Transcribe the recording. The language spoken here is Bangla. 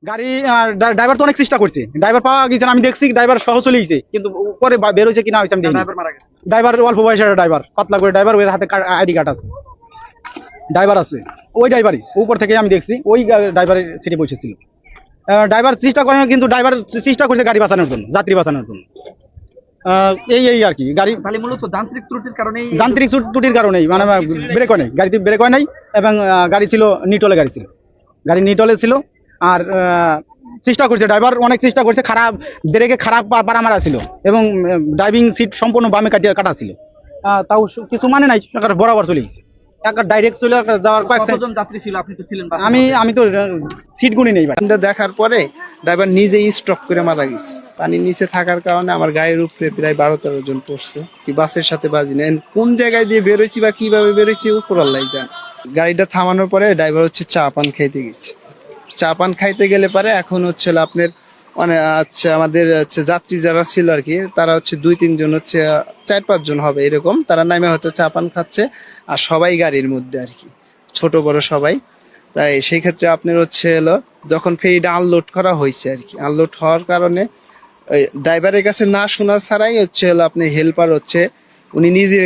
গাড়ি ড্রাইভার তো অনেক চেষ্টা করছে, ড্রাইভার পাওয়া গেছে না, আমি দেখছি ড্রাইভার সহ চলে গেছে, কিন্তু পরে বের হয়েছে কিনা হয়েছে আমি দেখিনি। ড্রাইভার মারা গেছে। ড্রাইভার অল্প বয়সের ড্রাইভার, পাতলা করে ড্রাইভার, ওর হাতে আইডি কার্ড আছে, ড্রাইভার আছে। ওই ড্রাইভারই উপর থেকে আমি দেখছি, ওই ড্রাইভারের সিটে বসেছিল। ড্রাইভার চেষ্টা করে না, কিন্তু ড্রাইভার চেষ্টা করছে গাড়ি বাঁচানোর জন্য, যাত্রী বাঁচানোর জন্য। এই এই আর কি, গাড়ি তাহলে মূলত যান্ত্রিক ত্রুটির কারণেই যান্ত্রিক ত্রুটির কারণেই, মানে ব্রেক হয় নাই, গাড়িতে ব্রেক হয় নাই, এবং গাড়ি ছিল নিটলে, গাড়ি নিটলে ছিল। আর চেষ্টা করছে ড্রাইভার, অনেক চেষ্টা করছে, খারাপ ব্রেকে খারাপ পাড়া মারা ছিল, এবং ড্রাইভিং সিট সম্পূর্ণ বামে কাটা ছিল। তাও কিছু মানে নাই, বরাবর চলে গেছে, ডাইরেক্ট চলে যাওয়ার কয়েক কতজন যাত্রী ছিল? আপনি তো ছিলেন বাসে। আমি তো সিট গুনি নেই ভাই। এটা দেখার পরে ড্রাইভার নিজেই স্ট্রোক করে মারা গেছে। পানির নিচে থাকার কারণে আমার গায়ের উপরে প্রায় 12-13 জন পড়ছে। কি বাসের সাথে বাজি না, কোন জায়গায় দিয়ে বেরোচ্ছি বা কিভাবে বেরোচ্ছি উপর আল্লাহ জানে। গাড়িটা থামানোর পরে ড্রাইভার হচ্ছে চা পান খাইতে গেছে। চা পান খাইতে গেলে পারে এখন হচ্ছে আপনার মানে আচ্ছা আমাদের হচ্ছে যাত্রী যারা ছিল আর কি, তারা হচ্ছে 2-3 জন হচ্ছে 4-5 জন হবে এরকম, তারা নামে হয়তো চা পান খাচ্ছে, আর সবাই গাড়ির মধ্যে আর কি, ছোট বড় সবাই। তাই সেই ক্ষেত্রে আপনার হচ্ছে হলো যখন ফেরিটা আনলোড করা হয়েছে আর কি, আনলোড হওয়ার কারণে ড্রাইভারের কাছে না শোনা ছাড়াই হচ্ছে হলো আপনি হেল্পার হচ্ছে উনি নিজে